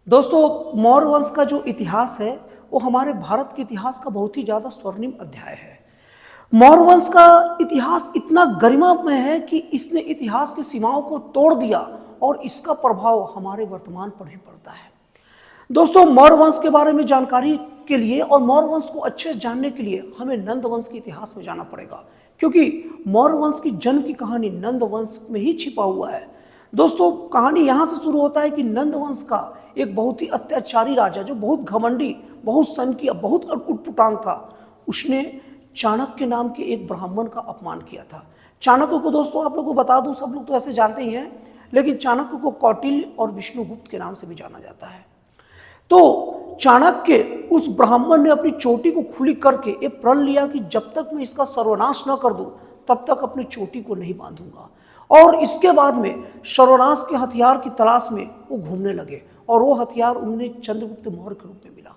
दोस्तों, मौर्य वंश का जो इतिहास है वो हमारे भारत के इतिहास का बहुत ही ज़्यादा स्वर्णिम अध्याय है। मौर्य वंश का इतिहास इतना गरिमामय है कि इसने इतिहास की सीमाओं को तोड़ दिया और इसका प्रभाव हमारे वर्तमान पर भी पड़ता है। दोस्तों, मौर्य वंश के बारे में जानकारी के लिए और मौर्य वंश को अच्छे से जानने के लिए हमें नंद वंश के इतिहास में जाना पड़ेगा, क्योंकि मौर्य वंश की जन्म की कहानी नंद वंश में ही छिपा हुआ है। दोस्तों, कहानी यहाँ से शुरू होता है कि नंद वंश का एक बहुत ही अत्याचारी राजा, जो बहुत घमंडी, बहुत सनकी, बहुत उटपुटांग था, उसने चाणक्य नाम के एक ब्राह्मण का अपमान किया था। चाणक्य को दोस्तों आप लोगों को बता दूं, सब लोग तो ऐसे जानते ही हैं, लेकिन चाणक्य को कौटिल्य और विष्णुगुप्त के नाम से भी जाना जाता है। तो चाणक्य उस ब्राह्मण ने अपनी चोटी को खुली करके ये प्रण लिया कि जब तक मैं इसका सर्वनाश न कर दूं तब तक अपनी चोटी को नहीं बांधूंगा। और इसके बाद में सर्वनाश के हथियार की तलाश में वो घूमने लगे और वो हथियार उन्हें चंद्रगुप्त मौर्य के रूप में मिला।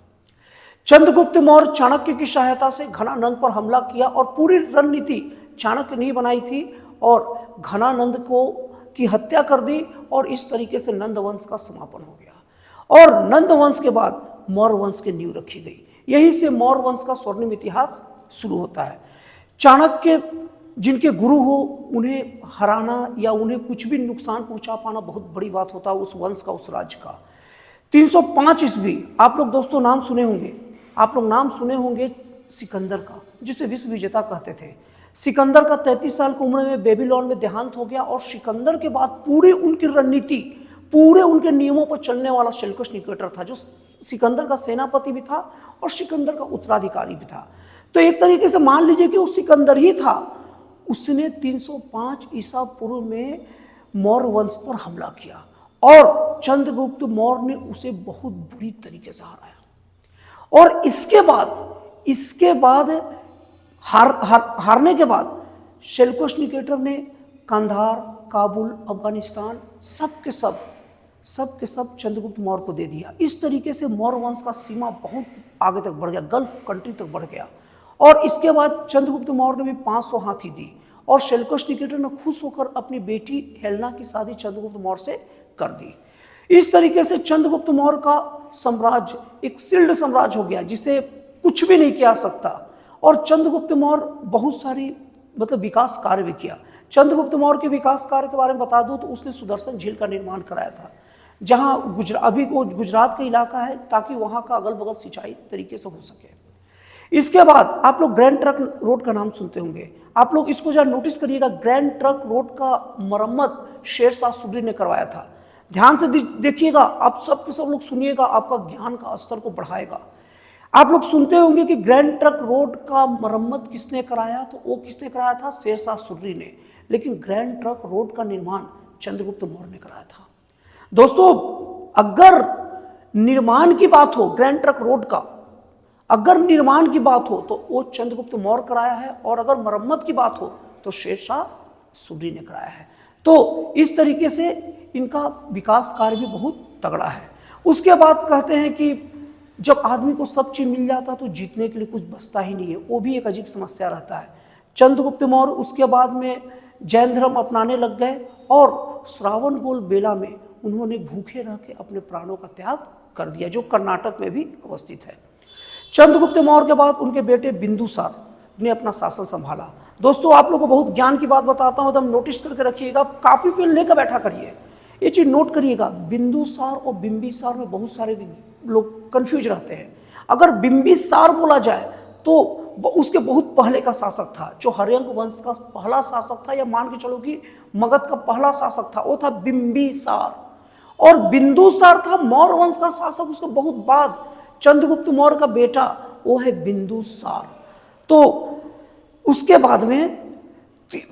चंद्रगुप्त मौर्य चाणक्य की सहायता से घनानंद पर हमला किया और पूरी रणनीति चाणक्य ने बनाई थी और घनानंद को की हत्या कर दी और इस तरीके से नंद वंश का समापन हो गया। और नंद वंश के बाद मौर्य वंश की नींव रखी गई। यहीं से मौर्य वंश का स्वर्णिम इतिहास शुरू होता है। चाणक्य जिनके गुरु हो, उन्हें हराना या उन्हें कुछ भी नुकसान पहुंचा पाना बहुत बड़ी बात होता है उस वंश का, उस राज्य का। 305 ईस्वी आप लोग दोस्तों नाम सुने होंगे, आप लोग नाम सुने होंगे सिकंदर का, जिसे विश्व विजेता कहते थे। सिकंदर का 33 साल की उम्र में बेबीलोन में देहांत हो गया और सिकंदर के बाद पूरी उनकी रणनीति, पूरे उनके नियमों पर चलने वाला सेल्यूकस निकेटर था, जो सिकंदर का सेनापति भी था और सिकंदर का उत्तराधिकारी भी था। तो एक तरीके से मान लीजिए कि वो सिकंदर ही था। उसने 305 ईसा पूर्व में मौर्य वंश पर हमला किया और चंद्रगुप्त मौर्य ने उसे बहुत बुरी तरीके से हराया। और इसके बाद हारने के बाद सेल्यूकस निकेटर ने कंधार, काबुल, अफगानिस्तान सब के सब चंद्रगुप्त मौर्य को दे दिया। इस तरीके से मौर्य वंश का सीमा बहुत आगे तक बढ़ गया, गल्फ कंट्री तक बढ़ गया। और इसके बाद चंद्रगुप्त मौर्य ने भी 500 हाथी दी और सेल्यूकस निकेटर ने खुश होकर अपनी बेटी हेलेना की शादी चंद्रगुप्त मौर्य से कर दी। इस तरीके से चंद्रगुप्त मौर्य का साम्राज्य एक शील्ड साम्राज्य हो गया, जिसे कुछ भी नहीं किया सकता। और चंद्रगुप्त मौर्य बहुत सारी विकास कार्य भी किया। चंद्रगुप्त मौर्य के विकास कार्य के बारे में बता दूं तो उसने सुदर्शन झील का निर्माण कराया था, जहां अभी वो गुजरात का इलाका है, ताकि वहां का अगल बगल सिंचाई तरीके से हो सके। इसके बाद आप लोग ग्रैंड ट्रंक रोड का नाम सुनते होंगे। आप लोग इसको जरा नोटिस करिएगा, ग्रैंड ट्रंक रोड का मरम्मत शेरशाह सूरी ने करवाया था। ध्यान से देखिएगा, आप सब के सब लोग सुनिएगा, आपका ज्ञान का स्तर को बढ़ाएगा। आप लोग सुनते होंगे कि ग्रैंड ट्रंक रोड का मरम्मत किसने कराया, तो वो किसने कराया था? शेरशाह सूरी ने। लेकिन ग्रैंड ट्रंक रोड का निर्माण चंद्रगुप्त मौर्य ने कराया था। दोस्तों, अगर निर्माण की बात हो, ग्रैंड ट्रंक रोड का अगर निर्माण की बात हो तो वो चंद्रगुप्त मौर्य कराया है, और अगर मरम्मत की बात हो तो शेरशाह सूरी ने कराया है। तो इस तरीके से इनका विकास कार्य भी बहुत तगड़ा है। उसके बाद कहते हैं कि जब आदमी को सब चीज मिल जाता तो जीतने के लिए कुछ बचता ही नहीं है, वो भी एक अजीब समस्या रहता है। चंद्रगुप्त मौर्य उसके बाद में जैन धर्म अपनाने लग गए और श्रावणबेल बेला में उन्होंने भूखे रह के अपने प्राणों का त्याग कर दिया, जो कर्नाटक में भी अवस्थित है। चंद्रगुप्त मौर्य के बाद उनके बेटे बिंदुसार ने अपना शासन संभाला। दोस्तों, आप लोगों को बहुत ज्ञान की बात बताता हूं, एकदम नोटिस करके रखिएगा, कॉपी पेन लेकर बैठा करिए, ये चीज नोट करिएगा। बिंदुसार और बिंबिसार में बहुत सारे लोग कंफ्यूज रहते हैं। अगर बिंबिसार बोला जाए तो उसके बहुत पहले का शासक था, जो हर्यंक वंश का पहला शासक था, या मान के चलो कि मगध का पहला शासक था, वो था बिंबिसार। और बिंदुसार था मौर्य वंश का शासक, उसके बहुत बाद चंद्रगुप्त मौर्य का बेटा वो है बिंदुसार। तो उसके बाद में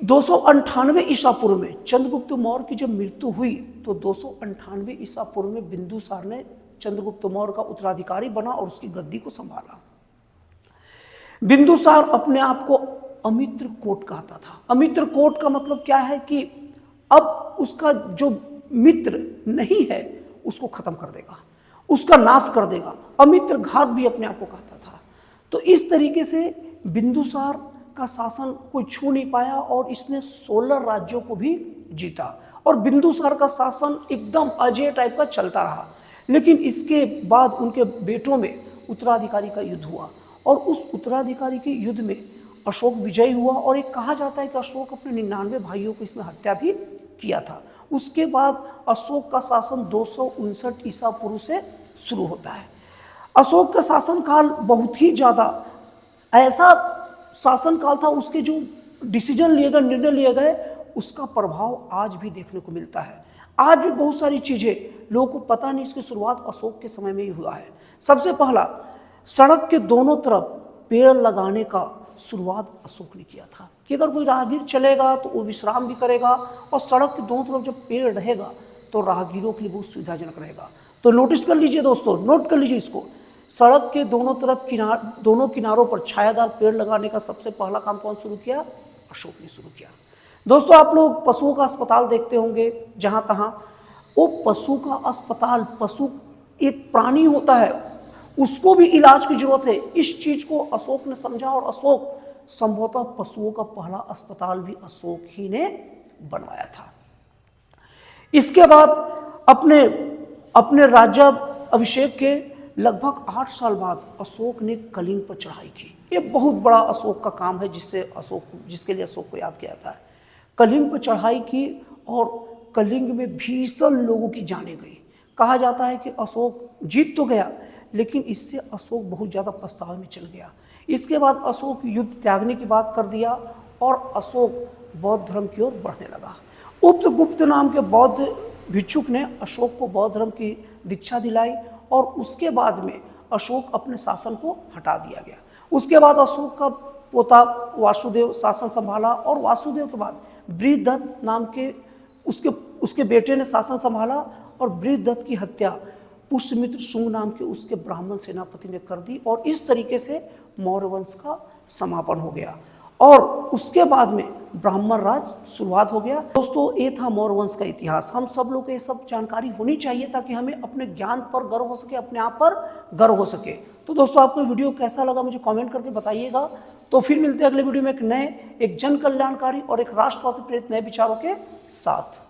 298 ईसा पूर्व में चंद्रगुप्त मौर्य की जब मृत्यु हुई तो 298 ईसा पूर्व में बिंदुसार ने चंद्रगुप्त मौर्य का उत्तराधिकारी बना और उसकी गद्दी को संभाला। बिंदुसार अपने आप को अमित्रकोट कहता था। अमित्रकोट का मतलब क्या है कि अब उसका जो मित्र नहीं है उसको खत्म कर देगा, उसका नाश कर देगा। अमित्र घात भी अपने आप को कहता था। तो इस तरीके से बिंदुसार का शासन कोई छू नहीं पाया और इसने 16 राज्यों को भी जीता। और बिंदुसार का शासन एकदम अजय टाइप का चलता रहा। लेकिन इसके बाद उनके बेटों में उत्तराधिकारी का युद्ध हुआ और उस उत्तराधिकारी के युद्ध में अशोक विजयी हुआ और एक कहा जाता है कि अशोक अपने 99 भाइयों को इसमें हत्या भी किया था। उसके बाद अशोक का शासन 259 ईसा पूर्व से शुरू होता है। अशोक का शासनकाल बहुत ही ज़्यादा ऐसा शासनकाल था, उसके जो डिसीजन लिए गए, निर्णय लिए गए, उसका प्रभाव आज भी देखने को मिलता है। आज भी बहुत सारी चीज़ें लोगों को पता नहीं, इसकी शुरुआत अशोक के समय में ही हुआ है। सबसे पहला, सड़क के दोनों तरफ पेड़ लगाने का शुरुआत अशोक ने किया था कि अगर कोई राहगीर चलेगा तो वो विश्राम भी करेगा और सड़क के दोनों तरफ जब पेड़ रहेगा तो राहगीरों के लिए बहुत सुविधाजनक रहेगा। तो नोटिस कर लीजिए दोस्तों, नोट कर लीजिए इसको, सड़क के दोनों तरफ दोनों किनारों पर छायादार पेड़ लगाने का सबसे पहला काम कौन शुरू किया? अशोक ने शुरू किया। दोस्तों, आप लोग पशुओं का अस्पताल देखते होंगे जहाँ तहाँ, वो पशु का अस्पताल, पशु एक प्राणी होता है, उसको भी इलाज की जरूरत है। इस चीज को अशोक ने समझा और अशोक संभवतः पशुओं का पहला अस्पताल भी अशोक ही ने बनवाया था। इसके बाद अपने राज्य अभिषेक के लगभग 8 साल बाद अशोक ने कलिंग पर चढ़ाई की। ये बहुत बड़ा अशोक का काम है जिसके लिए अशोक को याद किया जाता है। कलिंग पर चढ़ाई की और कलिंग में भीषण लोगों की जानें गई। कहा जाता है कि अशोक जीत तो गया, लेकिन इससे अशोक बहुत ज़्यादा पछतावे में चल गया। इसके बाद अशोक युद्ध त्यागने की बात कर दिया और अशोक बौद्ध धर्म की ओर बढ़ने लगा। उपगुप्त नाम के बौद्ध भिक्षुक ने अशोक को बौद्ध धर्म की दीक्षा दिलाई और उसके बाद में अशोक अपने शासन को हटा दिया गया। उसके बाद अशोक का पोता वासुदेव शासन संभाला और वासुदेव के बाद बृहदत्त नाम के उसके बेटे ने शासन संभाला और बृहदत्त की हत्या पुष्यमित्र शुंग नाम के उसके ब्राह्मण सेनापति ने कर दी और इस तरीके से मौर्य वंश का समापन हो गया और उसके बाद में ब्राह्मण राज शुरुआत हो गया। दोस्तों, ये था मौर्य वंश का इतिहास। हम सब लोग को ये सब जानकारी होनी चाहिए ताकि हमें अपने ज्ञान पर गर्व हो सके, अपने आप पर गर्व हो सके। तो दोस्तों, आपको वीडियो कैसा लगा मुझे कमेंट करके बताइएगा। तो फिर मिलते हैं अगले वीडियो में एक जन कल्याणकारी और एक राष्ट्रवाद से प्रेरित नए विचारों के साथ।